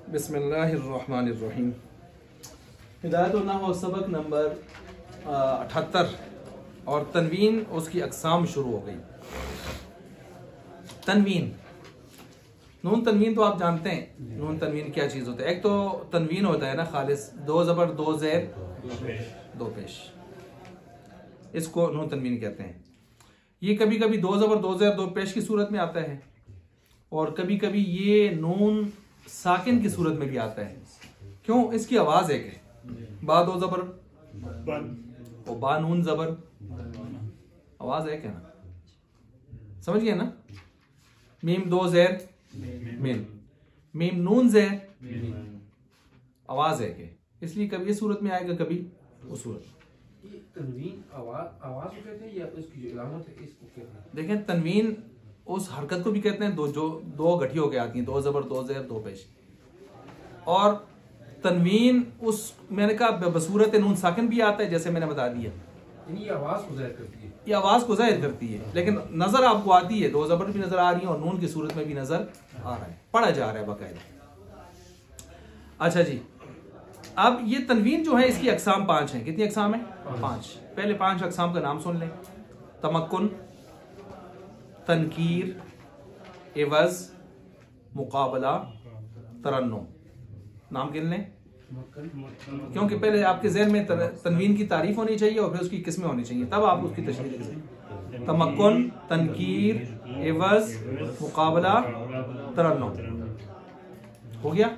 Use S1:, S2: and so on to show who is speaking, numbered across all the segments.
S1: बिस्मिल्लाहिर्रहमानिर्रहीम। हिदायत-उन-नहव सबक नंबर 78 और तनवीन उसकी अक़साम शुरू हो गई। तनवीन, नून तनवीन तो आप जानते हैं नून तनवीन क्या चीज़ होता है। एक तो तनवीन होता है ना खालिस, दो ज़बर दो ज़ेर दो पेश, इसको नून तनवीन कहते हैं। ये कभी कभी दो ज़बर दो ज़ेर दो पेश की सूरत में आता है और कभी कभी ये नून साकिन की सूरत में भी आता है। क्यों? इसकी आवाज एक है, बा दो ज़बर और बा नून ज़बर, आवाज एक है ना, समझ गए ना। मीम दो ज़ेर मीम, मीम नून ज़ेर, आवाज एक है, इसलिए कभी इस सूरत में आएगा कभी उस सूरत में।
S2: तनवीन आवाज को कहते हैं या उसकी जो इलामत है इसको कहते हैं?
S1: देखें, तनवीन उस हरकत को भी कहते हैं जो दो गठी होके आती हैं, दो ज़बर दो ज़ेर दो पेश। और तनवीन उस मैंने कहा बसूरत नून साकिन भी आता है, जैसे मैंने बता दिया।
S2: ये आवाज को ज़ाहिर करती है,
S1: ये आवाज को ज़ाहिर करती है, लेकिन नजर आपको आती है, दो ज़बर भी नजर आ रही है और नून की सूरत में भी नजर आ रहा है, पढ़ा जा रहा है बाकायदा। अच्छा जी, अब ये तनवीन जो है इसकी अक़साम 5 हैं। कितनी अक़साम है? 5। पहले 5 अक़साम का नाम सुन लें। तमक्कुन, तनकीर, एवज़, मुकाबला, तरन्नुम। नाम गिन लें, क्योंकि पहले आपके ज़हन में तनवीन की तारीफ होनी चाहिए और फिर उसकी किस्में होनी चाहिए, तब आप उसकी तशरीह लिख सकते। तमक्कुन, तनकीर, एवज़, मुकाबला, तरन्नुम हो गया।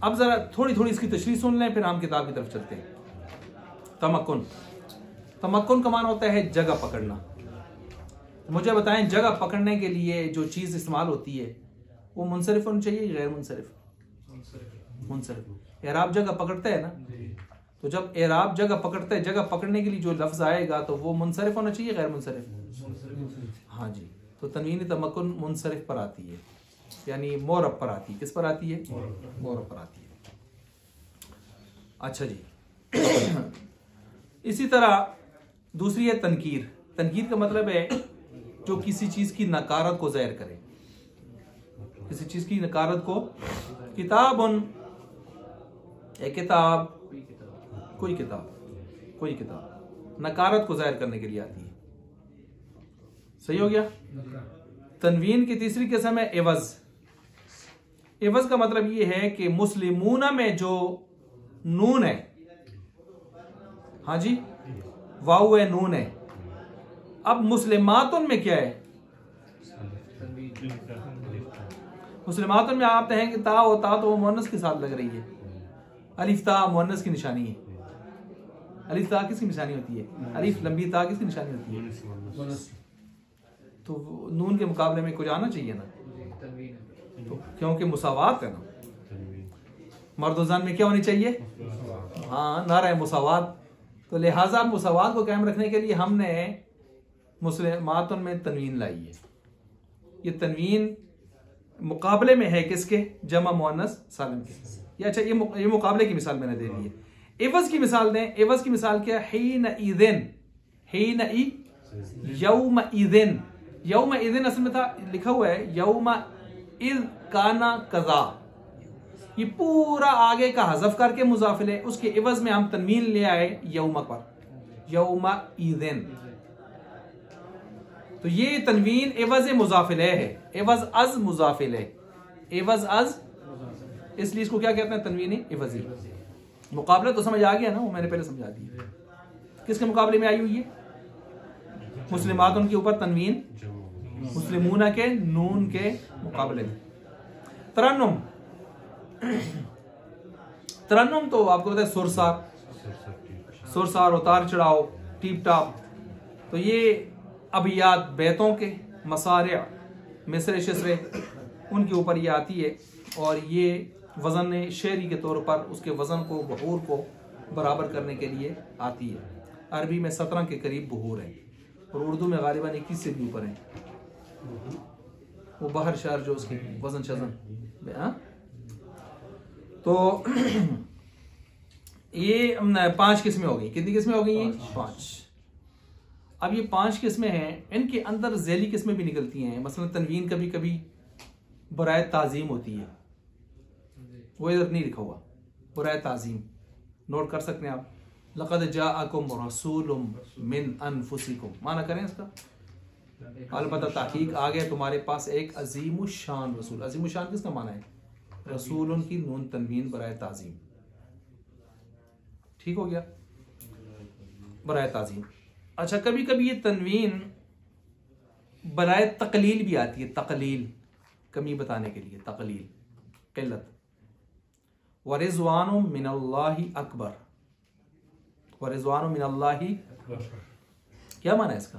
S1: अब जरा थोड़ी थोड़ी इसकी तशरीह सुन लें, फिर हम किताब की तरफ चलते हैं। तमक्कुन, तमक्कुन का माना होता है जगह पकड़ना। मुझे बताएं, जगह पकड़ने के लिए जो चीज़ इस्तेमाल होती है वो मुनसरिफ होनी चाहिए, गैर मुनसरिफ? मुनसरिफ। एराब जगह पकड़ता है ना, तो जब एराब जगह पकड़ता है, जगह पकड़ने के लिए जो लफ्ज आएगा तो वो मुनसरिफ होना चाहिए, गैर मुनसरिफ? हाँ जी, तो तनवीन तमक्कुन मुनसरिफ पर आती है, यानी मोरब पर आती है। किस पर आती है? मोरब पर आती है। अच्छा जी, इसी तरह दूसरी है तनकीर। तनकीर का मतलब है जो किसी चीज की नकारत को ज़ाहिर करे, किसी चीज की नकारत को। किताबुन, एक किताब, कोई किताब, कोई किताब नकारत को ज़ाहिर करने के लिए आती है। सही हो गया। तनवीन की तीसरी किस्म है एवज़। एवज़ का मतलब ये है कि मुस्लिमूना में जो नून है, हाँ जी, वाऊ है, नून है। अब मुस्लिमातुन में क्या है? मुस्लिमातुन में आप कहें कि ता होता तो वो मुअन्नस के साथ लग रही है। अलिफ ता मुअन्नस की निशानी है। अलिफ ता किसकी निशानी होती है? अलिफ लंबी ता किसकी निशानी होती है? तो नून के मुकाबले में कुछ आना चाहिए ना, तो क्योंकि मुसावात है ना, मर्द ज़न में क्या होनी चाहिए? हाँ, नारा मुसावात। तो लिहाजा मुसावात को कायम रखने के लिए हमने मुस्लिमातुन में तनवीन लाई है। ये तनवीन मुकाबले में है किसके? जमा मुअन्नस सालिम के। ये अच्छा, ये मुकाबले की मिसाल मैंने दे दी है। एवज़ की मिसाल दें। एवज़ की मिसाल क्या? हीन इज़िन, हीन इ यौम इज़िन। यौम इज़िन असल में था लिखा हुआ है यौम इज़ काना कज़ा, ये पूरा आगे का हज़फ करके मुज़ाफिल है, उसके एवज़ में हम तनवीन ले आए यौम पर, यौम इज़िन। तो ये तनवीन एवज़ मुज़ाफिल है, एवज़ अज़ मुज़ाफिल है, एवज़ अज़, इसलिए इसको क्या कहते हैं? तनवीन एवज़ी। मुकाबला तो समझ आ गया ना, वो मैंने पहले समझा दिया। किसके मुकाबले में आई हुई है? मुस्लिमातुन के ऊपर तनवीन मुस्लिमूना के नून के मुकाबले में। तरन्नुम, तरन्नुम तो आपको पता है सुरसार, सुरसार, उतार चढ़ाओ, टीप टाप। तो ये अबियात, बैतों के मसारे, मिसरे शिसरे, उनके ऊपर ये आती है और ये वज़न शेरी के तौर पर उसके वज़न को, बहूर को बराबर करने के लिए आती है। अरबी में 17 के करीब बहूर है और उर्दू में गालिबन 21 से भी ऊपर है। वो बाहर शहर जो उसकी वज़न शज़न। तो ये 5 किस्में हो गई। कितनी किस्में हो गई? ये 5। अब ये 5 किस्में हैं, इनके अंदर ज़ैली किस्में भी निकलती हैं। मसलन तनवीन कभी कभी बराए ताज़ीम होती है, वो इधर नहीं लिखा हुआ, बराए ताज़ीम नोट कर सकते हैं आप। लक़द जाअकुम रसूलुम मिन अनफुसिकुम, माना करें इसका, अलबत्ता ताकीक आ गया तुम्हारे पास एक अजीम शान रसूल। अजीम शान किसका माना है? रसूल की नून तनवीन बराए ताज़ीम, ठीक हो गया, बराए ताज़ीम। अच्छा, कभी कभी ये तनवीन बराए तकलील भी आती है, तकलील कमी बताने के लिए, तकलील किल्लत। वरिज़वानुम मिनल्लाहि अकबर, वरिज़वानुम मिनल्लाहि, क्या माना है इसका?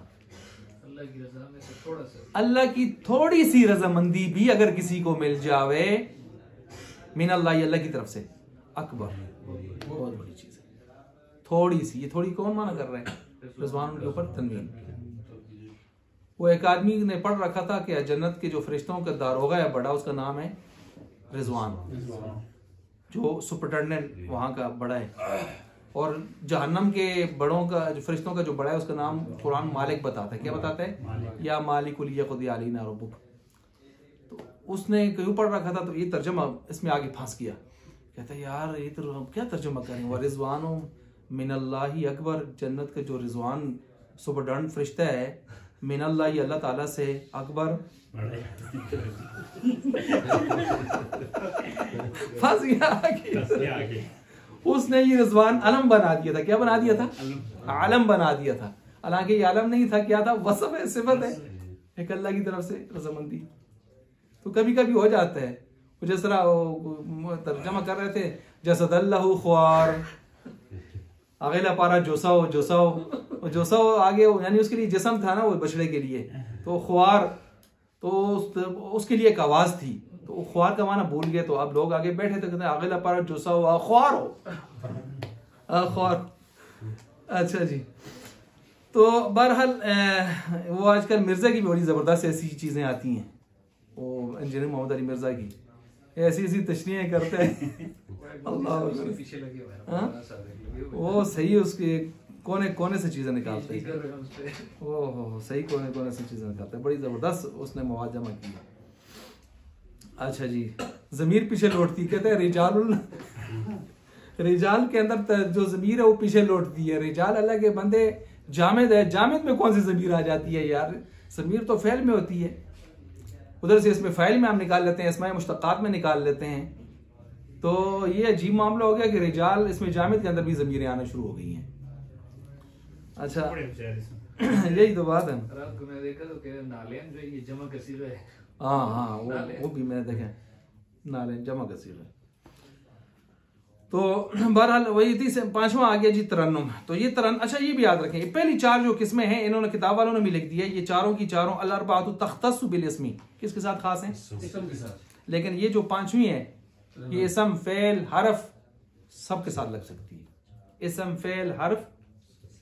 S2: अल्लाह की रज़ा में से थोड़ा सा,
S1: अल्लाह की थोड़ी सी रजामंदी भी अगर किसी को मिल जावे, मिनल्लाहि अल्लाह की तरफ से, अकबर बहुत बड़ी चीज है। थोड़ी सी, ये थोड़ी कौन माना कर रहे हैं? रिज़वान के ऊपर तनवीन। वो एक आदमी ने पढ़ रखा था कि जन्नत के जो फरिश्तों का दारोगा है बड़ा, उसका नाम है रिज़वान, जो सुपरिटेंडेंट वहाँ का बड़ा है। और जहन्नम के बड़ों का, जो फरिश्तों का जो बड़ा है, उसका नाम कुरान मालिक बताता है। क्या बताता है? या मालिकुल यक़दी अलैना रब्बुक। तो उसने क्यों पढ़ रखा था, तो ये तर्जमा इसमें आगे फंस गया। कहता है यार ये तो हम क्या तर्जमा करें, व रिज़वानो मिनल्लाहि अकबर, जन्नत का जो रिज़वान सुपरिटेंडेंट फरिश्ता है, मिनल्लाहि अल्लाह ताला से, अकबर फंस गया आगे। उसने ये रिज़वान अलम बना दिया था। क्या बना दिया था? आलम बना दिया था। हालांकि ये आलम नहीं था, क्या था? वसफ है, सिफत है एक अल्लाह की तरफ से रज़ामंदी। तो कभी कभी हो जाता है। जिस तरह तर्जमा कर रहे थे, जसदल्लाहु ख्वार, अगला पारा जोसाओ जोसाओ जोसाओ आगे, यानी उसके लिए जिस्म था ना वो बछड़े के लिए, तो ख्वार, तो उसके लिए एक आवाज थी, तो ख्वार का माना भूल गए। तो अब लोग आगे बैठे थे, कहते हैं अगला पारा जोसाओ ख्वार हो, ख्वार। अच्छा जी, तो बहरहाल वो आजकल मिर्जा की बड़ी जबरदस्त ऐसी चीजें आती हैं, वो इंजीनियर मोहम्मद अली मिर्जा की ऐसी ऐसी तशरीहें करते हैं। अल्लाह
S2: पीछे लगे हुए हैं,
S1: वो सही उसके कोने कोने से चीजें निकालते हैं। ओहो, सही कोने कोने से चीजें निकालते हैं, बड़ी जबरदस्त उसने मवाद जमा की। अच्छा जी, जमीर पीछे लौटती, कहते हैं रिजाल, रिजाल के अंदर जो जमीर है वो पीछे लौटती है। रिजाल अल्लाह के बंदे, जामिद है, जामिद में कौन सी जमीर आ जाती है यार? जमीर तो फैल में होती है, उधर से इसमें फाइल में हम निकाल लेते हैं, इसमें मुश्तक़ात में निकाल लेते हैं। तो ये अजीब मामला हो गया कि रिजाल, इसमें जामिद के अंदर भी ज़मीरें आना शुरू हो गई हैं। अच्छा, यही तो बात है।
S2: रात को मैं देखा तो कह नालेन जो ये जमा कसीर है।
S1: हाँ, वो भी मैंने देखा, नालेन जमा कसीर है। तो बहरहाल वही थी। पांचवा आ गया जी तरन्नुम। तो ये अच्छा ये भी याद रखें, ये पहली चार जो किस्में हैं, इन्होंने किताब वालों ने भी लिख दिया, ये चारों की चारों अल-अर्बाअतु तख्तस्सु बिल इस्मी, किसके साथ खास हैं?
S2: इसम के साथ।
S1: लेकिन ये जो पांचवी है, ये इसम, फेल, हरफ सबके साथ लग सकती है। इसम, फेल, हरफ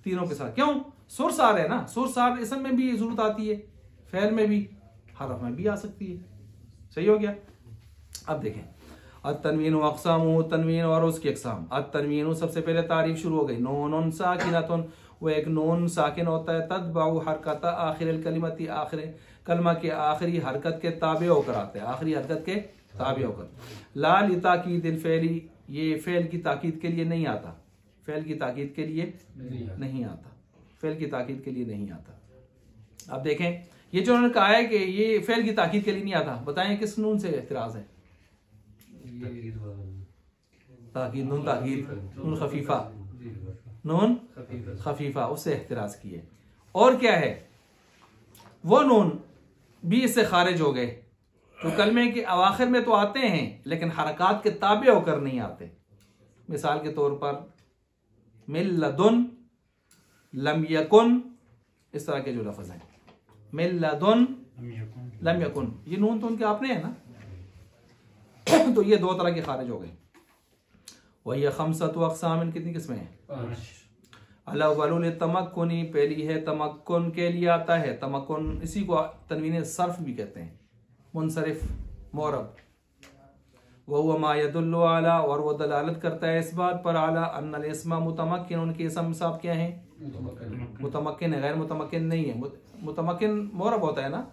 S1: तीनों के साथ। क्यों? सुर सार है ना, सुर सार इसम में भी जरूरत आती है, फेल में भी, हरफ में भी आ सकती है। सही हो गया। अब देखें, अत-तनवीन व अक़सामु, तनवीन और उसकी अक़साम। अत-तनवीन, सबसे पहले तारीफ शुरू हो गई, नूनुन साकिनतुन, वो एक नून साकिन होता है, तत्बअु हरकत आखिर कलिमती, आखिर कलमा के आखिरी हरकत के ताबे होकर आता है, आखिरी हरकत के ताबे होकर। ला लिताकीदिल फ़ेली, ये फ़ेल की ताकीद के लिए नहीं आता, फ़ेल की ताकीद के लिए नहीं आता, फ़ेल की ताकीद के लिए नहीं आता। अब देखें, ये जो उन्होंने कहा है कि ये फ़ेल की ताकीद के लिए नहीं आता, बताएं किस नून से एतराज़ है? ताकीद, नून ताकीद, नून खफीफा, नून खफीफा, उससे एहतराज किए। और क्या है? वो नून भी इससे खारिज हो गए, तो कलमे के अवाखिर में तो आते हैं लेकिन हरकात के ताबे होकर नहीं आते। मिसाल के तौर पर मिल लदुन, लम यकुन, इस तरह के जो लफ्ज हैं, मिल लदुन, लम यकुन, ये नून तो उनके आपने है ना, तो ये दो तरह के खारिज हो गए। वही खमसत अक़साम, कितनी किस्में हैं? अल-अव्वलु तमक्कुनी, पहली है तमक्कुन के लिए आता है, तमक्कुन इसी को तनवीन सर्फ भी कहते हैं, मुनसरिफ, मोरब। वह मा यदुल्लु अला, और वो दलालत करता है इस बात पर, अला अन्नल इस्म मुतमक्किन, उनके इसम साहब क्या हैं? मुतमक्किन है, गैर मुतमक्किन नहीं है। मुतमक्किन मोरब होता है ना।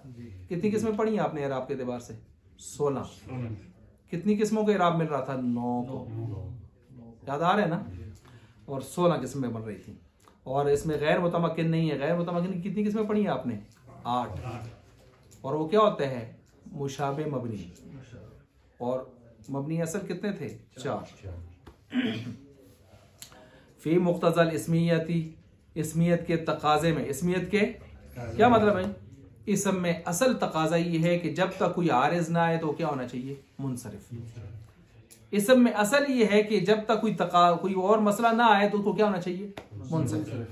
S1: कितनी किस्में पढ़ी हैं आपने इराब के एतबार से? 16। कितनी किस्मों का इराब मिल रहा था? 9 को। याद आ रहा है ना? और 16 किस्में बन रही थी। और इसमें गैर मुतमक्किन नहीं है। गैर मुतमक्किन की कितनी किस्में पढ़ी हैं आपने? 8। और वो क्या होता है? मुशाबे मबनी। और मबनी असल कितने थे? 4। फी मुख्तजल इसमियती, इसमियत के तकाजे में। इसमियत के क्या मतलब है? इसम में असल तकाजा ये है कि जब तक कोई आरिज ना आए तो क्या होना चाहिए? मुनसरिफ। इसम में असल ये है कि जब तक कोई और मसला ना आए तो उसको क्या होना चाहिए? मुनसरिफ।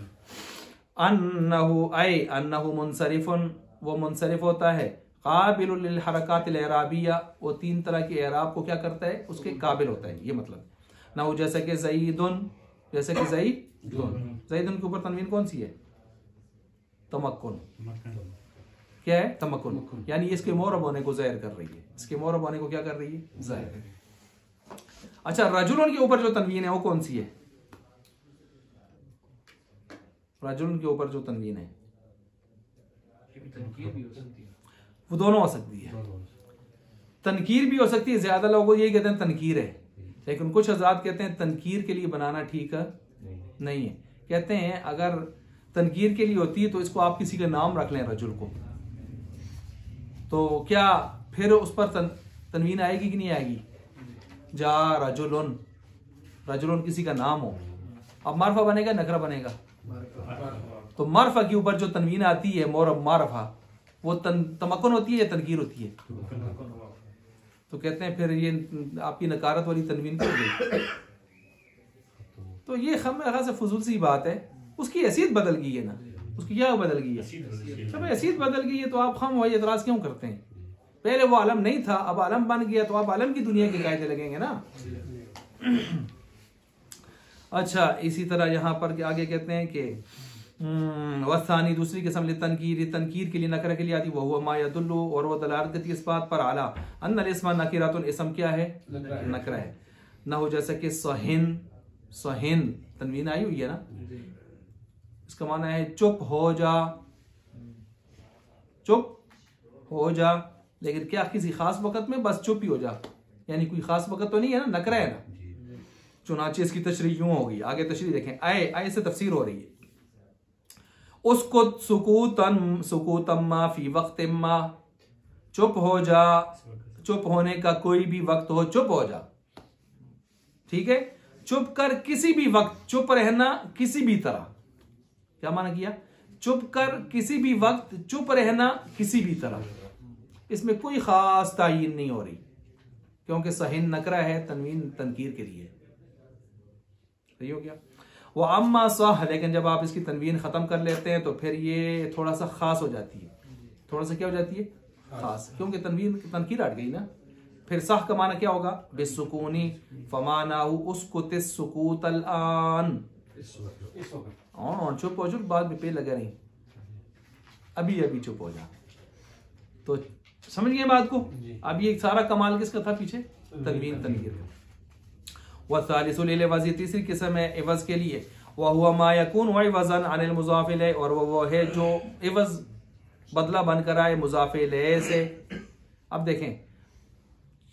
S1: अन्नहु ऐ अन्नहु मुनसरिफुन, वो मुनसरिफ होता है। काबिलुल लिल हरकातिल इराबिया, वो 3 तरह के इराब को क्या करता है? उसके काबिल होता है। ये मतलब नहु जैसे कि ज़ईदुन, जैसे कि ज़ईदुन के ऊपर तनवीन कौन सी है? तमक्कुन। क्या है? तमक्कुन। यानी इसके मोरब होने को ज़ाहिर कर रही है। इसके मोरब होने को क्या कर रही है? ज़ाहिर। अच्छा, रजुलन के ऊपर जो तनवीन है वो कौन सी है? रजुलन के ऊपर जो तनवीन है वो दोनों हो सकती है। तनकीर भी हो सकती है। ज्यादा लोग यही कहते हैं तनकीर है, लेकिन कुछ हज़रात कहते हैं तनकीर के लिए बनाना ठीक है नहीं है। कहते हैं अगर तनकीर के लिए होती है तो इसको आप किसी का नाम रख लें रजुल को, तो क्या फिर उस पर तनवीन आएगी कि नहीं आएगी? जा रजुलन, रजुलन किसी का नाम हो, अब मारफा बनेगा नकरा बनेगा? तो मारफा के ऊपर जो तनवीन आती है मोरब मारफा, वो तमक्कुन होती है या तनकीर होती है? तो कहते हैं फिर ये आपकी नकारत वाली तनवीन क्यों हो गई? तो ये खास फजूल सी बात है। उसकी हैसियत बदल गई है ना, उसकी क्या बदल गई है? जब हैसियत बदल गई है तो आप खाम वही एतराज क्यों करते हैं? पहले वो आलम नहीं था, अब आलम बन गया तो आप आलम की दुनिया के कायदे लगेंगे ना। अच्छा, इसी तरह यहाँ पर आगे कहते हैं कि वसानी दूसरी किस्म तनकीर, तनकीर के लिए नकरा के लिए आती वह हुआ मा यदुल्लु, और वह दलालत करती इस बात पर आला अन्नल इस्म नकीरातुन, इस्म क्या है? नकरा है। ना हो जैसे कि सहिन, सहिन तनवीन आई हुई है ना, इसका माना है चुप हो जा, चुप हो जा। लेकिन क्या किसी खास वक्त में बस चुप ही हो जा, यानी कोई खास वक्त तो नहीं है ना, नकरा है ना। चुनाचे इसकी तशरीह यूं होगी, आगे तशरीह देखें। आए आए से तफसीर हो रही है। उसको सुकूतन सुकूतम्मा फी वक्त इम्मा, चुप हो जा, चुप होने का कोई भी वक्त हो चुप हो जा। ठीक है, चुप कर किसी भी वक्त, चुप रहना किसी भी तरह। क्या माना किया? चुप कर किसी भी वक्त, चुप रहना किसी भी तरह। इसमें कोई खास तायीन नहीं हो रही, क्योंकि सहिन नकरा है, तनवीन तनकीर के लिए। सही हो गया? वो अम्मा सह, लेकिन जब आप इसकी तनवीन खत्म कर लेते हैं तो फिर ये थोड़ा सा खास हो जाती है। थोड़ा सा क्या हो जाती है? खास, क्योंकि तनवीन तनकीर हट गई ना। फिर सह का माना क्या होगा? बेसुकूनी, फमानाहु उसकुत सुकूत अल-आन, चुप हो, चुप बाद में पे लगे नहीं, अभी अभी चुप हो जा। तो समझ गए बात को? अब ये सारा कमाल किसका था पीछे? तनवीन तनकीर का। वह सालिसुल इवज़, तीसरी किस्म है इवज़ के लिए। वह हुआ मा यकून इवज़न अनिल मुज़ाफ़ इलैह, और वो है जो इवज़ बदला बनकर आए मुज़ाफ़ इलैह से। अब देखें,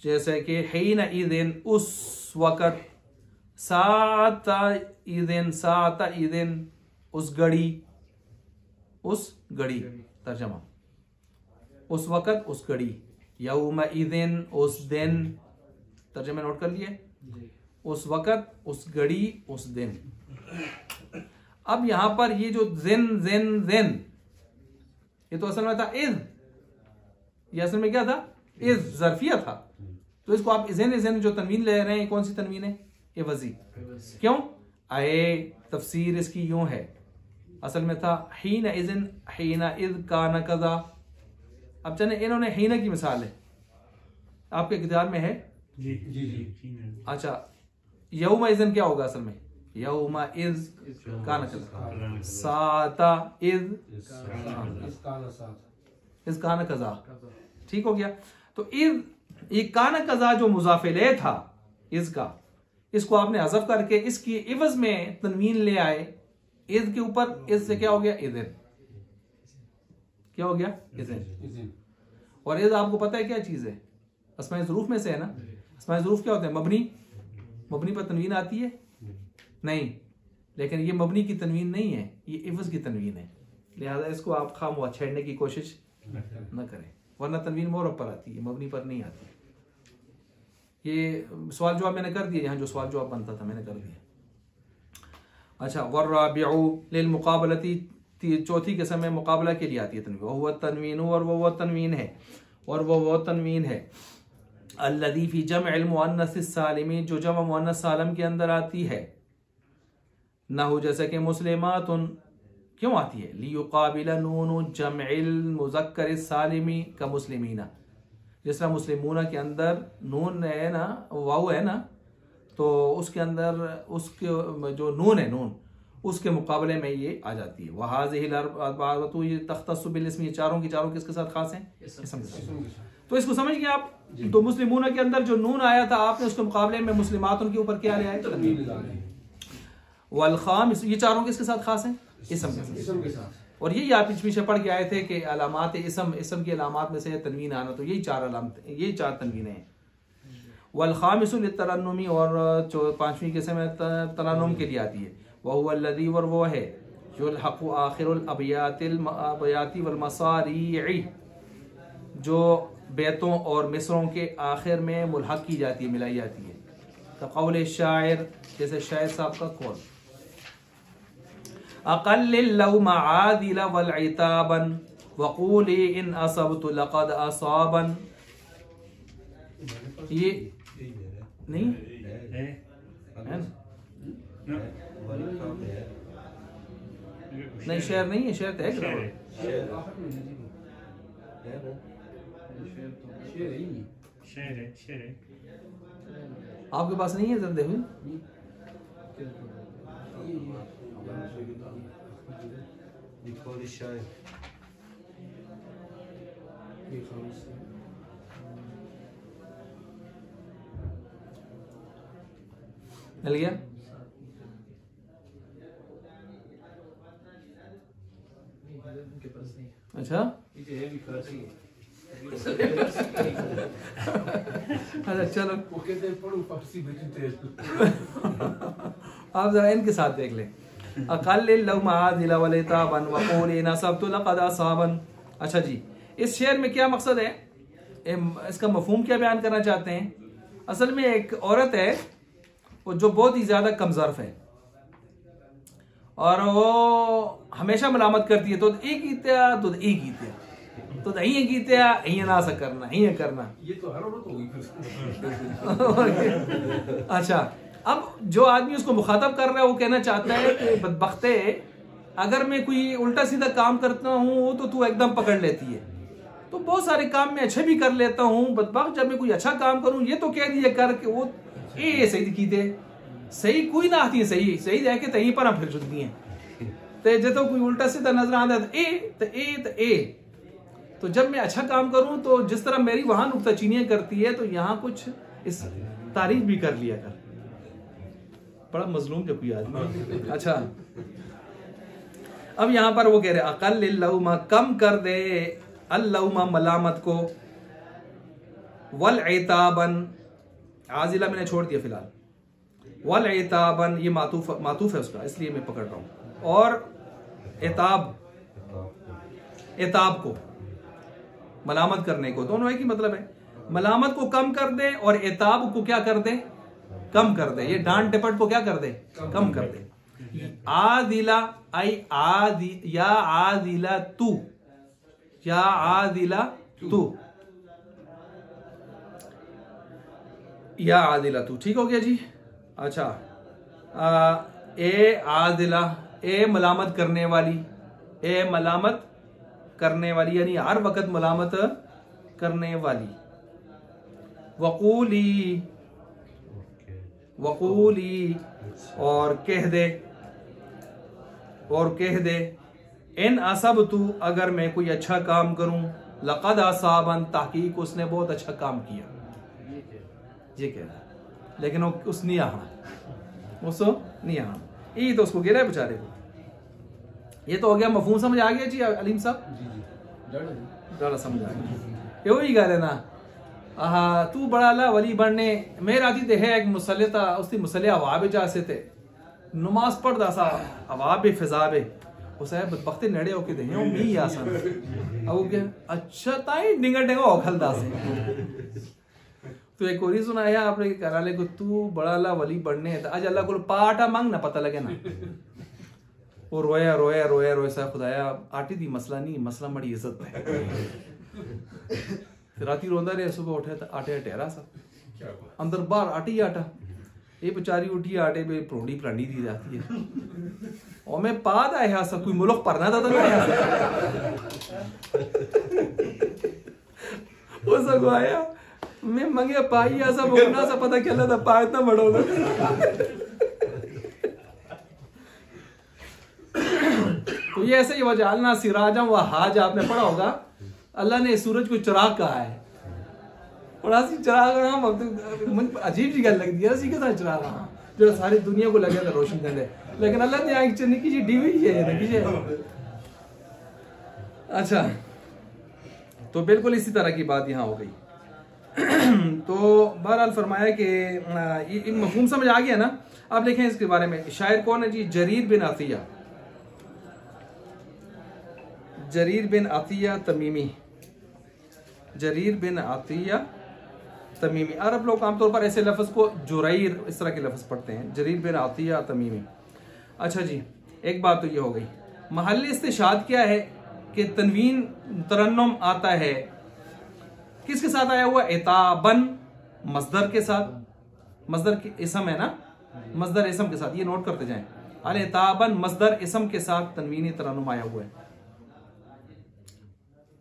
S1: जैसे कि हीन इज़िन, उस वक़्त, साता इज़िन, साता इज़िन उस घड़ी, उस घड़ी तर्जमा उस वक़्त उस घड़ी, यौम इज़िन उस दिन, तर्जमा नोट कर लिए, उस वक़्त उस घड़ी उस दिन। अब यहां पर ये जो जिन जिन जिन, ये तो असल में था इज, ये असल में क्या था? इज ज़र्फिया था। तो इसको आप इज़न इज़न जो तनवीन ले रहे हैं, कौन सी तनवीन है? एवज़ी। क्यों? आए तफसीर इसकी यूं है, असल में था हीना इज़न, हीना इज़ काना कज़ा। अब चले, इन्होंने हीना की मिसाल है, आपके किताब में है जी जी जी। अच्छा, यौमा इज़न क्या होगा असल में? यौमा इज़ काना कज़ा, साता इज़ काना कज़ा। ठीक हो गया? तो इज़, ये काना कज़ा जो मुज़ाफ़िले था इज़ का, इसको आपने हज़फ करके इसकी इवज़ में तनवीन ले आए इज़ के ऊपर। इज़ से क्या हो गया? इज़न। क्या हो गया? इज़न। और इज़ आपको पता है क्या चीज़ है? अस्माए ज़ुरूफ़ में से है ना। अस्माए ज़ुरूफ क्या होते हैं? मबनी पर तनवीन आती है नहीं, लेकिन ये मबनी की तनवीन नहीं है, ये इवज़ की तनवीन है, लिहाजा इसको आप खामख्वाह छेड़ने की कोशिश न करें, वरना तनवीन मोरब पर आती है, मबनी पर नहीं आती। ये सवाल जवाब मैंने कर दिया, यहाँ जो सवाल जवाब बनता था मैंने कर दिया। अच्छा, वर्राबिउ लिल मुकाबलती, चौथी किस्म में मुकाबला के लिए आती है तनवीन। वह तनवीन, और वो तनवीन है, और वो तनवीन है अल्लज़ी फी जमअल मुअन्नस सालिमी, जो जमा मुअन्नस सालिम के अंदर आती है। नहु जैसे कि मुस्लिमातुन क्यों आती है? लियुकाबिल नून जमअल मुज़क्कर सालिमी का मुस्लिमीना, जिस तरह मुस्लिमूना के अंदर नून है ना, वाव है ना, तो उसके अंदर उसके जो नून है, नून उसके मुकाबले में ये आ जाती है। वहाज़िहिल अर्बाअतु, ये तख्तस्सु बिल इस्म, ये चारों की चारों किसके साथ खास हैं? इस्म के साथ। तो इसको समझ गए आप? तो मुस्लिमूना के अंदर जो नून आया था, आपने उसके मुकाबले में मुस्लिमात उनके ऊपर क्या ले आए? वल खामिस, ये चारों किसके साथ खास हैं? इस्म के साथ। और यही आप पीछे पढ़ के आए थे कि अलामात इस्म की अलामात में से तनवीन आना, तो यही चार अलामत, यही चार तनवीनें हैं। वल खामिसु लितरन्नुमी, और पांचवी किस्म तरन्नुम के लिए आती है। वहुवा अल्लज़ी, और वो है युल्हक़ु आखिरुल अबयाति वल मसारी, जो बैतों और मिसरों के आखिर में मुल्हक़ की जाती है, मिलाई जाती है। तो क़ौल शायर, जैसे शायर साहब का कौल, अक़ल्लिल लौम आदिला वल इताबन वक़ूली इन असबतु लक़द असाबन। ये नहीं है, नहीं शेर नहीं है, शेर है आपके पास नहीं है? जरा देखो, मिल गया? अच्छा अच्छा चलो, आप जरा इनके साथ देख लें। अक़ल्लिल लौम आदिला वल इताबन वक़ूली इन असबतु लक़द असाबन। अच्छा जी, इस शेर में क्या मकसद है, इसका मफहूम क्या बयान करना चाहते हैं? असल में एक औरत है वो जो बहुत ही ज्यादा कमज़र्फ है, और वो हमेशा मलामत करती है, तो एक कीत्या तो एक कीत्या तो अही कीत्या अही ना सा करना, अही करना, ये तो हर औरत होगी फिर। अच्छा, अब जो आदमी उसको मुखातब कर रहा है वो कहना चाहता है कि बदबख्ते, अगर मैं कोई उल्टा सीधा काम करता हूँ तो तू एकदम पकड़ लेती है, तो बहुत सारे काम मैं अच्छे भी कर लेता हूँ, बदबख्त जब मैं कोई अच्छा काम करूँ ये तो कह दिया कर कि वो ए सही कीते, सही कोई ना आती है, सही सही जाके तहीं पर फिर चुकती हैं, तो जो तो कोई उल्टा सीधा नजर आता ए, तो जब मैं अच्छा काम करूं तो जिस तरह मेरी वहां नुक्ताचीनियां करती है, तो यहाँ कुछ इस तारीफ भी कर लिया कर। बड़ा मजलूम जो कोई आदमी। अच्छा, अब यहाँ पर वो कह रहे अक़ल्लिल लौमा, कम कर दे, अल्लौमा मलामत को, वल इताबन, आजिला मैंने छोड़ दिया फिलहाल, वल इताबन ये मातूफ है उसका, इसलिए मैं पकड़ रहा हूं, और इताब को, मलामत करने को, दोनों एक ही मतलब है। मलामत को कम कर दे और इताब को क्या कर दे? कम कर दे। ये डांट टिपट को क्या कर दे? कम कर दे। आदिला आई आदि, या आदिला तू, या आदिला तू, या आदिला तू, ठीक हो गया जी। अच्छा, ए आदिला, ए मलामत करने वाली, ए मलामत करने वाली, यानी हर वक्त मलामत करने वाली। वक़ूली, वक़ूली, और कह दे, और कह दे, इन असब तू, अगर मैं कोई अच्छा काम करूं, लक़द असाबन, ताकीक उसने बहुत अच्छा काम किया, ये कह रहा, लेकिन उस नहीं आना, उसको नहीं आना, ये तो उसको गिरा है बेचारे को। ये तो हो गया, मफहूम समझ आ गया जी अलीम साहब? ज़्यादा समझ आ गया, ये वही गल है ना, तू बड़ा अल्लाह वली बनने मेरा आती है एक मुसल्लता उसकी मुसल्ले अवाब जासे थे नमाज पढ़दा सा अवाब फिजाबे उसे बदबख्ती नड़े होके दे ओ मी आसन अब के अच्छा ताई डिंगा डिंगा ओखलदा से तो एक और सुनाया आपने कराले को तू बड़ा अल्लाह वली बनने है आज अल्लाह को पाटा मांग ना पता लगे ना वो रोया रोया रोया रोया सा खुदाया आटी दी मसला नहीं मसला बड़ी इज्जत है राती रोंदा रहे सुबह उठे तो आटे ठहरा सा अंदर बाहर आटी आटा ये बेचारी उठी आटे पे प्रोंडी प्रांडी दी जाती है और मैं पाद आया सा कोई मुल्क पढ़ना था तो आया वो सब आया मैं मंगे पाई ऐसा बोलना सा पता क्या था पाया इतना बड़ा तो ये ऐसे ही वजालना सिराजा व हाज आपने पढ़ा होगा अल्लाह ने सूरज को चिराग कहा है बड़ा सी चिराग अजीब सी गल लगती है सी के चिराग जो सारी दुनिया को लगे रोशन करने लेकिन अल्लाह ने आंख चन्नी की डीवी है अच्छा तो बिल्कुल इसी तरह की बात यहाँ हो गई तो बहरहाल फरमाया कि ये मफहूम समझ आ गया ना। अब देखें इसके बारे में शायर कौन है जी जरीर बिन अतिया जरीर बिन अतिया तमीमी जरीर बिन अतिया तमीमी अरब लोग आमतौर पर ऐसे लफ्ज़ को जुरैर इस तरह के लफ्ज़ पढ़ते हैं जरीर बिन अतिया तमीमी। अच्छा जी एक बात तो ये हो गई महल इस्तिशाद क्या है कि तनवीन तरन्नुम आता है किसके साथ आया हुआ एताबन मस्दर के साथ मस्दर के इसम है ना मस्दर इसम के साथ ये नोट करते जाएं अल एताबन मस्दर इसम के साथ तनवीनी तरन्नुम आया हुआ है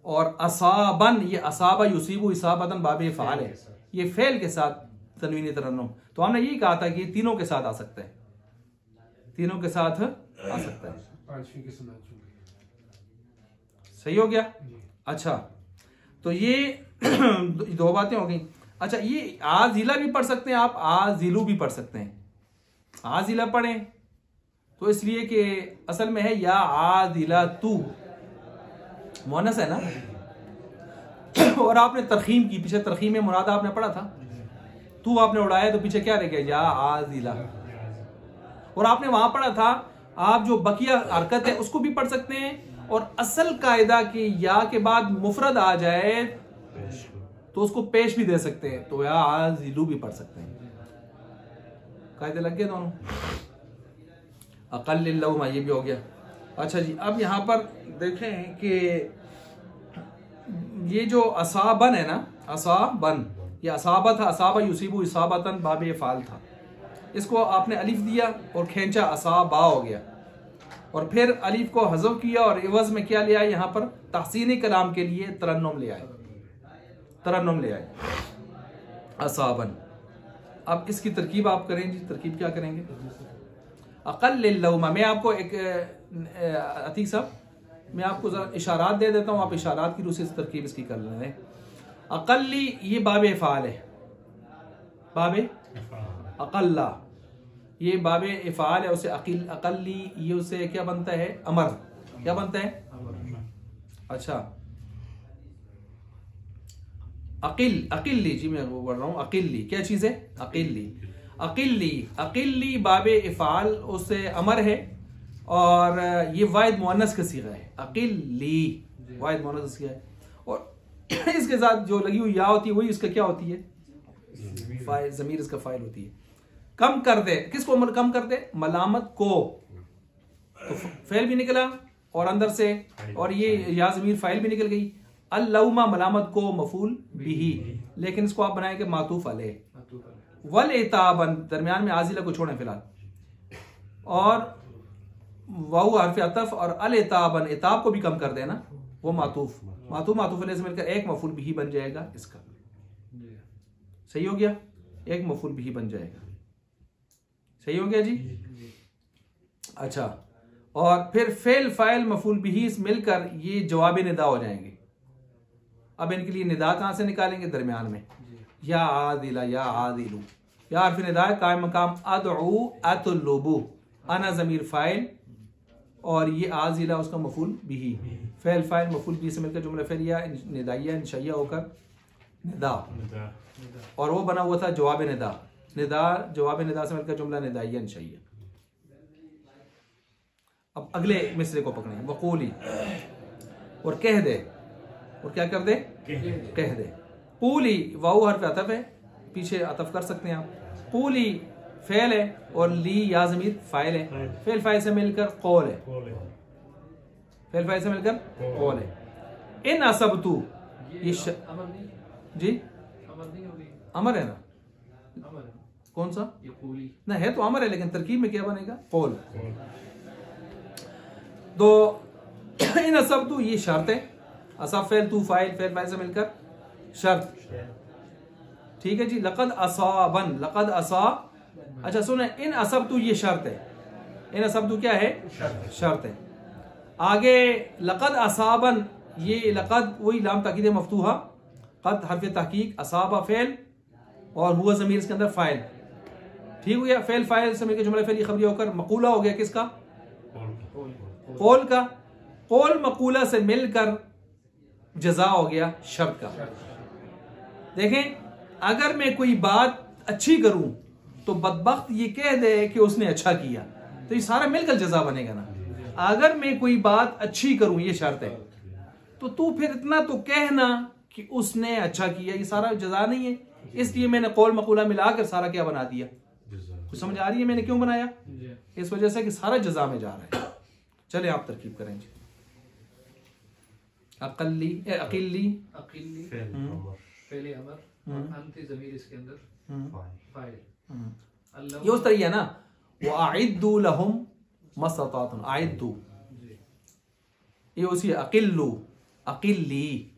S1: और असाबन ये असाबा युसीबु इसाबतन बाबे फ़ाल है ये फेल के साथ तनवीनी तरन्नुम तो हमने यही कहा था कि तीनों के साथ आ सकता है तीनों के साथ आ सकता है सही हो गया। अच्छा तो ये दो बातें हो गई। अच्छा ये आजिला भी पढ़ सकते हैं आप आजिलू भी पढ़ सकते हैं आजिला पढ़ें तो इसलिए कि असल में है या आजिला तू मोनस है ना और आपने तरखीम की पीछे तरखीम में मुरादा आपने पढ़ा था तू आपने उड़ाया तो पीछे क्या रह गया या आजिला और आपने वहां पढ़ा था आप जो बकिया हरकत है उसको भी पढ़ सकते हैं और असल कायदा की या के बाद मुफरद आ जाए तो उसको पेश भी दे सकते हैं तो या आजिलू भी पढ़ सकते हैं कायदे लग गए दोनों अक़ल्लिल्लहुमा ये भी हो गया। अच्छा जी अब यहां पर देखें कि ये जो असाबन है ना असाबन ये असाबा था असाबा युसीबु इसाबतन बाबे फ़ाल था इसको आपने अलिफ दिया और खींचा असाबा हो गया और फिर अलिफ को हज़फ किया और इवज़ में क्या ले आए यहाँ पर तहसीनी कलाम के लिए तरन्नुम ले आए असाबन। अब इसकी तरकीब आप करें जी तरकीब क्या करेंगे अक़ल्लिल्लहुमा मैं आपको एक अतीक साहब मैं आपको जरा इशारात दे देता हूँ आप इशारात की रूप से तरकीब इसकी कर लें। अक़ल्ली ये बाबे फ़ाल है बाबे अक़ल्ला ये बाबे इफ़ाल है उसे अक़िल अक़ल्ली ये उसे क्या बनता है अमर क्या बनता है अच्छा अक़िल अक़िल्ली जी मैं वो बोल रहा हूँ अक़िल्ली क्या चीज़ है अक़िल्ली अक़िल्ली अक़िल्ली बाबे इफ़ाल उससे अमर है और ये वाहिद मुअन्नस का सीगा है अक़िल्ली वाहिद मुअन्नस का सीगा है और इसके साथ जो लगी हुई या होती है वही इसका क्या होती है फाइल ज़मीर इसका फाइल होती है। कम कर दे किसको कम कर दे मलामत को तो फेल भी निकला और अंदर से और ये या ज़मीर फाइल भी निकल गई अल्लहुमा मलामत को मफूल बिही लेकिन इसको आप बनाएंगे मातूफ अलैह वल इताबन दरमियान में आजिला को छोड़ें फिलहाल और वाऊ हरफ अतफ और अल इताबन इताब को भी कम कर देना वो मातूफ मातूफ अलैह से मिलकर एक मफूल बिही बन जाएगा इसका सही हो गया एक मफूल बिही बन जाएगा सही हो गया जी। अच्छा और फिर फेल फाइल मफूल बिही मिलकर ये जवाब निदा हो जाएंगे। अब इनके लिए निदा कहां से निकालेंगे दरमियान में या आदिला या आदिलू या हरफ निदा कायम मकाम अदउ अतलुबु अना ज़मीर फाइल और ये आजिला उसका मफूल बिही फेल फाइल मफूल बिही से मिलकर जुमला फेलिया निदाइया इंशाइया होकर निदा, और वो बना हुआ था जवाब निदा। निदा जवाब निदा से मिलकर जुमला निदायन चाहिए। अब अगले मिसरे को पकड़ें, वकूली, और कह दे, और क्या कर दे, कह दे। कूली वाऊ हर्फ अतफ है, पीछे अतफ कर सकते हैं आप। कूली फेल है और ली या ज़मीर फाइल है। फेल फाइल से मिलकर कौल है, फेल फाइल से मिलकर कौल है। इन असबतू ये
S2: अमर नहीं,
S1: जी
S2: अमर नहीं होगी,
S1: अमर है ना,
S2: अमर है
S1: कौन सा
S2: ये कूली।
S1: ना, है तो अमर है, लेकिन तरकीब में क्या बनेगा, कौल। तो इन असबतू ये शर्त है, असब फेल तू फाइल, फेल फाइल से मिलकर शर्त, ठीक है जी। लक़द असाबन, लक़द असा, अच्छा सुने, इन असबतू ये शर्त है, इन असबतू क्या है, शर्त है। आगे लक़द असाबन, ये लक़द वही लाम ताकीद मफ्तूहा, क़द हर्फ तहकीक, असाबा फेल और हुआ ज़मीर इसके अंदर फाइल, ठीक हो गया। फेल फाइल से मिलकर जुमला फेल खबरी होकर मकूला हो गया, किसका, कौल का। कौल मकूला से मिलकर जजा हो गया शर्त का। देखें, अगर मैं कोई बात अच्छी करूं तो बदबख्त ये कह दे कि उसने अच्छा किया, तो ये सारा मिलकर जजा बनेगा ना। अगर मैं कोई बात अच्छी करूं, ये शर्त है, तो तू फिर इतना तो कहना कि उसने अच्छा किया, ये सारा जजा नहीं है। इसलिए मैंने कौल मकूला मिलाकर सारा क्या बना दिया, कुछ समझ आ रही है मैंने क्यों बनाया, इस वजह से कि सारा जजा में जा रहा है। चले आप तरकीब करेंगे। अकल्ली, अकिल्ली,
S2: अकिल्ली पहले अमर और अंत ज़मीर इसके अंदर फाइल।
S1: ये उस तरीके है ना, वो आइद्दू लहुम मस्ततातुन, आइद्दू, ये उसी अकिल्लू, अकिल्ली,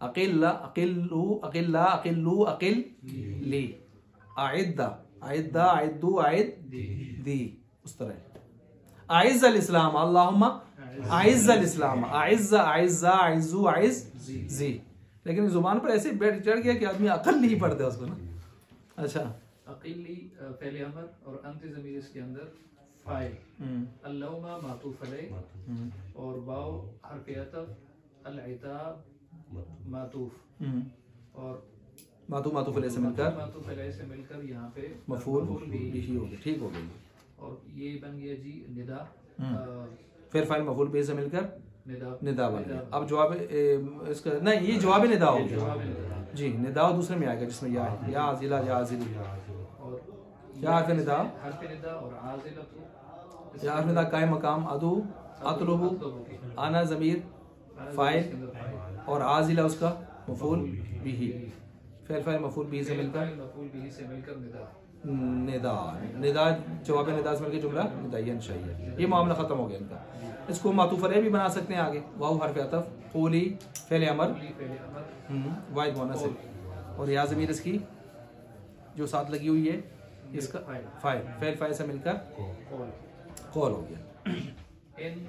S1: अकिल्ला, अकिल्लू, अकिल्ला, अकिल्लू, अकिल्ली, आइद्दा, आइद्दा, आइद्दू, आइद्दी, उस तरह। आइज़्ज़ल इस्लाम, अल्लाहुम्मा आइज़्ज़ल इस्लाम, आइज़्ज़ा, आइज़्ज़ा, आइज़्ज़ू, आइज़्ज़ी, लेकिन जुबान पर ऐसे बैठ चढ़ गया कि आदमी अकल नहीं पढ़ता उसको ना। अच्छा,
S2: अकिल्ली पहले अमर और अंत ज़मीर इसके अंदर फाइल। अल्लाहुम्मा मातूफ अलैह और वाव हर्फ अतफ, अल-इताब मातूफ, और
S1: मातूफ अलैह से मिलकर,
S2: मातूफ अलैह से मिलकर यहाँ पे
S1: मफूल बिही हो गया, ठीक हो गई।
S2: और ये बन गया जी निदा,
S1: फिर फाइल मफूल बिही से मिलकर
S2: निदा,
S1: निदा बन गया। अब जवाब इसका नहीं, ये जवाब निदा हो गया जी। निदा दूसरे में आएगा जिसमें या है, या आजिला, या आजिली,
S2: और
S1: या हर्फ निदा,
S2: हर्फ निदा और आजिलतु,
S1: या हर्फ निदा कायम मकाम, अदू, अतलुबु, आना ज़मीर फाइल और आजिला उसका मफूल बिही, फिर फाइल मफूल बिही से मिलकर
S2: मफूल बिही से मिलकर निदा,
S1: निदा, निदा जवाब निदा से मिलकर जुमला निदायन चाहिए। ये मामला खत्म हो गया इनका। इसको मातूफ अलैह भी बना सकते हैं आगे, वाव हर्फ अतफ, कूली फेल अमर, वाहिद मुअन्नस है, और या ज़मीर इसकी जो साथ लगी हुई है इसका फाइल, फेल फाइल से मिलकर कॉल हो गया।
S2: इन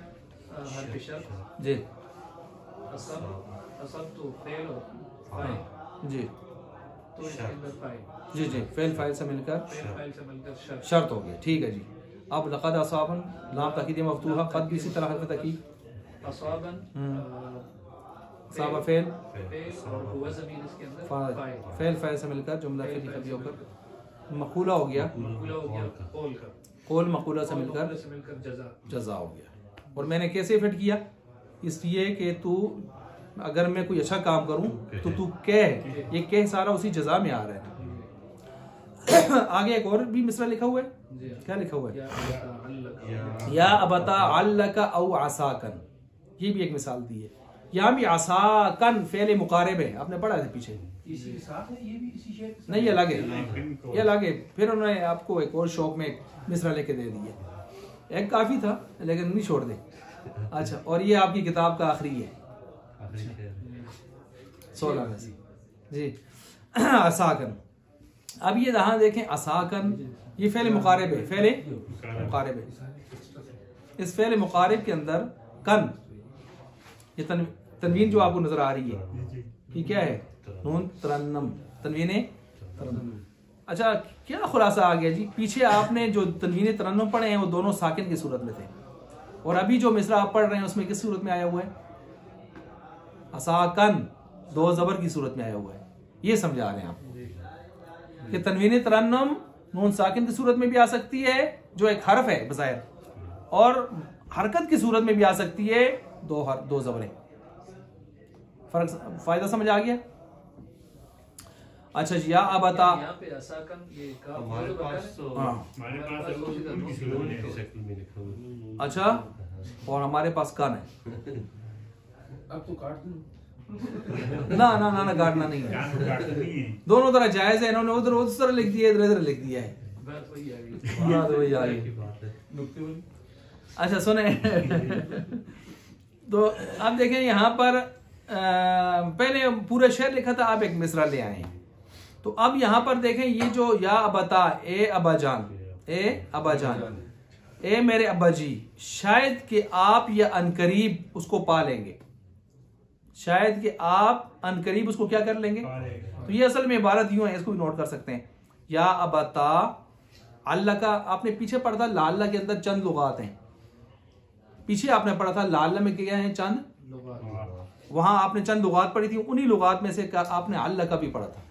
S2: हर्फ शर्त
S1: जी,
S2: असब तो फेल और फाइल
S1: जी
S2: तो इसके अंदर फाइल,
S1: जी जी, फेल फाइल से मिलकर
S2: फाइल से मिलकर
S1: शर्त हो गया, ठीक है जी। अब लक़द असाबन लाम ताकीद मफ्तूहा, क़द भी इसी तरह हर्फ तकीद,
S2: असाबन
S1: साबा फेल
S2: और हुआ ज़मीर इसके अंदर फाइल,
S1: फेल फाइल से मिलकर जुमला फिर कभी होकर मक़ूला हो गया,
S2: मक़ूला हो गया कौल का,
S1: कौल मक़ूला से मिलकर
S2: जज़ा,
S1: जज़ा हो गया। और मैंने कैसे फिट किया, इसलिए कि तू अगर मैं कोई अच्छा काम करूं तो तू कह, ये कह सारा उसी जज़ा में आ रहा है। आगे एक और भी मिसरा लिखा हुआ है, क्या लिखा हुआ है, या अबता अल्लका औ आसाकन, ये भी एक मिसाल दी है। यहाँ भी आसाकन फेल मुकारिब है, आपने पढ़ा था पीछे,
S2: इसी साथ है, ये भी इसी शेर
S1: नहीं ये अलग है, ये अलग है। फिर उन्होंने आपको एक और शौक में मिसरा लेके दे दिया, एक काफी था लेकिन नहीं छोड़ दे। अच्छा, और ये आपकी किताब का आखिरी है 16 में से जी। असाकन, अब ये यहाँ देखें, असाकन ये फेल मुकारिब है, फेल मुकारिब है। इस फेल मुकारिब के अंदर कन, ये तनवीन जो आपको नजर आ रही है, ये क्या है, नून तरन्नम, तनवीन तरन्नम। अच्छा, क्या खुलासा आ गया जी, पीछे आपने जो तनवीन तरन्नम पढ़े हैं वो दोनों साकिन की सूरत में थे, और अभी जो मिसरा आप पढ़ रहे हैं उसमें किस सूरत में आया हुआ है, असाकन, दो जबर की सूरत में आया हुआ है। ये समझा रहे हैं आप कि तनवीन तरन्नुम नून साकिन की सूरत में भी आ सकती है जो एक हर्फ है बज़ाहिर, और हरकत की सूरत में भी आ सकती है दो ज़बरें। फर्क फायदा समझ आ गया? अच्छा जी, या अबता
S2: यहाँ पे असाकन ये का
S3: हमारे पास तो
S1: अच्छा, और हमारे पास कान है।
S4: अब तो काट दूं।
S1: ना ना ना ना काटना नहीं है, दोनों तरह जायज है। इन्होंने उधर उस तरह लिख दिया, इधर इधर लिख दिया है।
S2: बात वही आ गई।
S1: बात वही आ गई। अच्छा सुने तो अब देखें यहाँ पर पहले पूरा शेर लिखा था, आप एक मिसरा ले आए हैं। तो अब यहाँ पर देखें ये जो या अबता, ए अबाजान, ए अबाजान, ए मेरे अब्बा जी, शायद कि आप या अनकरीब उसको पा लेंगे, शायद कि आप अनकरीब उसको क्या कर लेंगे। तो ये असल में इबारत यूं है, इसको भी नोट कर सकते हैं। या अबता अल्लाह का आपने पीछे पढ़ा था, लाल्ला के अंदर चंद लुगात हैं। पीछे आपने पढ़ा था लाल्ला में क्या है, चंद, वहां आपने चंद लुगात पढ़ी थी, उन्हीं लुगात में से आपने अल्लाह का भी पढ़ा था।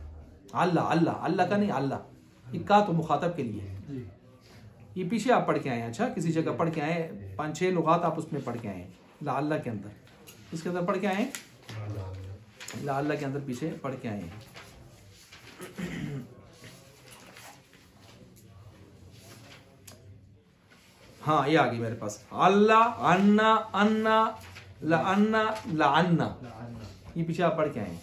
S1: अल्लाह अल्लाह अल्लाह का नहीं, अल्लाह ये का तो मुखातब के लिए है। ये पीछे आप पढ़ के आए हैं। अच्छा, किसी जगह पढ़ के आए, 5-6 लुगात आप उसमें पढ़ के आए हैं, अल्लाह के अंदर, इसके अंदर पढ़ के आए हैं, अल्लाह के अंदर पीछे पढ़ के आए हैं। हाँ ये आ गई मेरे पास, अल्लाह, अन्ना, अन्ना, ला अन्ना, ला अन्ना, ये पीछे आप पढ़ के आए हैं।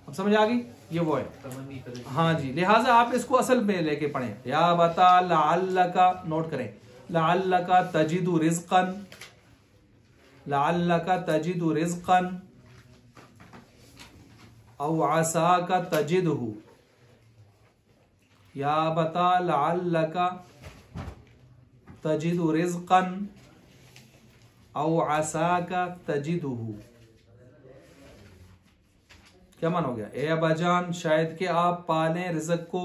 S1: अब समझ आ गई, ये वो है। हाँ जी, लिहाजा आप इसको असल में लेके पढ़ें। या बता लअल्लका, नोट करें, लअल्लका तजिदु रिज़्क़न, लअल्लका तजिदु रिज़्क़न औ असाका तजिदहु। या बता लअल्लका तजिदु रिज़्क़न औ असाका तजिदहु। क्या मान हो गया? ए अबाजान, शायद कि आप पालें रिज़्क़ को,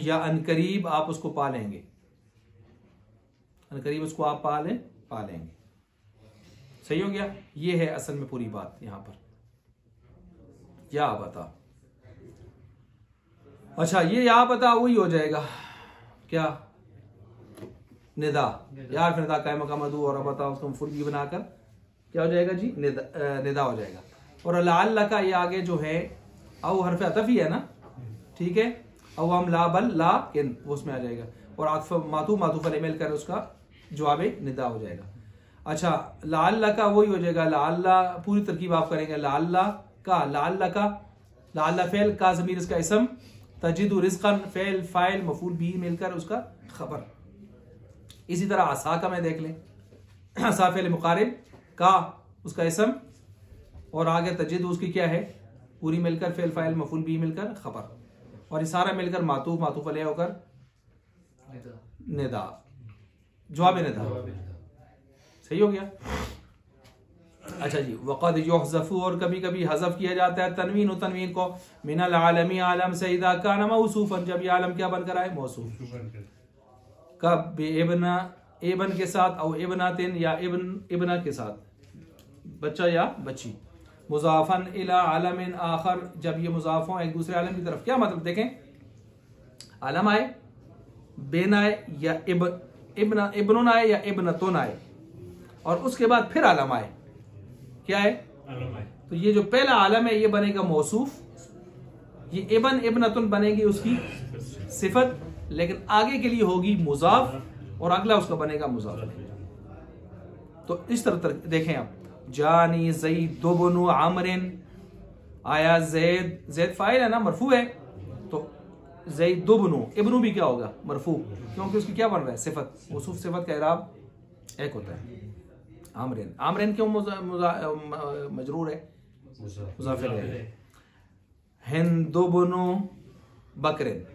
S1: या अनकरीब आप उसको पालेंगे, अनकरीब उसको आप पालेंगे। सही हो गया? ये है असल में पूरी बात यहां पर। या बता, अच्छा ये या बता वही हो जाएगा क्या, निदा, यार फिर निदा कायम का मधु, और बता उसको फुल भी बनाकर क्या हो जाएगा जी, निदा हो जाएगा। और अल्लाह का ये आगे जो है औ हरफ अतफ ही है ना, ठीक है, औ हम ला बल ला इन, वो उसमें आ जाएगा। और आतफ मातू मातूफ अलैह कर उसका जवाब निदा हो जाएगा। अच्छा, लाअल्ला का वही हो जाएगा, लाअल्ला पूरी तरकीब आप करेंगे, लाअल्ला का, लाअल्ला का, लाअल्ला फेल का ज़मीर इसका इसम, तजिदु रिज़्क़न फेल फाइल मफूल भी मिलकर उसका खबर। इसी तरह आसा का मैं देख लें, आसा फेल मुकारिब का उसका इसम, और आगे तजिद उसकी क्या है, पूरी मिलकर फेल फाइल मफूल भी मिलकर खबर, और ये सारा मिलकर मातूफ मातूफ अलैह होकर निदा, जवाब निदा। सही हो गया? अच्छा जी, वक़द युहज़फ़ु, और कभी कभी हज़फ किया जाता है तनवीन तनवीन को, मिनल आलमी, आलम से इज़ा कान मौसूफ़न, जब ये आलम क्या बनकर आए, मौसूफ। कब बेइब्ना, इब्न के साथ, और इब्नातिन या इब्ना के साथ, बच्चा या बच्ची। मुज़ाफ़न इला आलमिन आखर, जब ये मुज़ाफ़ हों एक दूसरे आलम की तरफ। क्या मतलब, देखें, आलम आए, बेन आए, या इब्नुन आए, या इब्नतुन आए, और उसके बाद फिर आलम आए, क्या है, तो ये जो पहला आलम है ये बनेगा मौसूफ, ये इब्न इब्नतुन बनेगी उसकी सिफत, लेकिन आगे के लिए होगी मुज़ाफ, और अगला उसका बनेगा मुज़ाफ। तो इस तरह देखें आप, जानी ज़ैदुब्नु आमरिन, आया ज़ैद, ज़ैद फाइल है ना, मरफू है, तो ज़ैदुब्नु, इब्नु भी क्या होगा, मरफू, क्योंकि उसकी क्या बन रहा है, सिफत। मौसूफ सिफत का इराब एक होता है। आमरिन, आमरिन क्यों मजरूर है, मुज़ाफ़िर है। हिंदुब्नु बकरिन,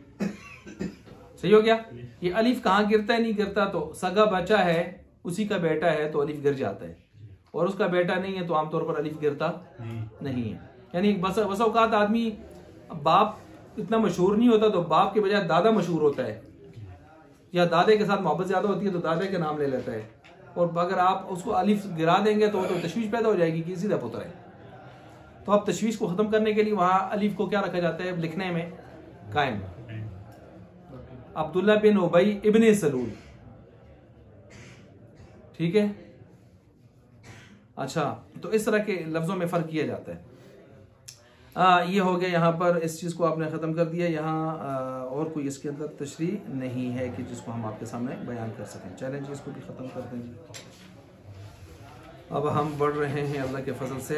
S1: सही हो गया? ये अलिफ कहाँ गिरता है, नहीं गिरता, तो सगा बच्चा है, उसी का बेटा है तो अलिफ गिर जाता है, और उसका बेटा नहीं है तो आमतौर पर अलिफ गिरता नहीं है। यानी बस औकात आदमी, बाप इतना मशहूर नहीं होता तो बाप के बजाय दादा मशहूर होता है, या दादे के साथ मोहब्बत ज्यादा होती है तो दादे के नाम ले लेता है, और अगर आप उसको अलिफ गिरा देंगे तो तशवीश पैदा हो जाएगी कि सीधा पुत्र है। तो अब तशवीश को ख़त्म करने के लिए वहाँ अलीफ को क्या रखा जाता है लिखने में? कायम। अब्दुल्ला बिन उबई इब्ने सलूल, ठीक है। अच्छा, तो इस तरह के लफ्ज़ों में फ़र्क किया जाता है। ये हो गया, यहाँ पर इस चीज़ को आपने ख़त्म कर दिया। यहाँ और कोई इसके अंदर तशरीह नहीं है कि जिसको हम आपके सामने बयान कर सकें। चलें जी, इसको भी ख़त्म कर देंगे। अब हम बढ़ रहे हैं अल्लाह के फजल से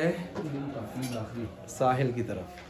S1: साहिल की तरफ।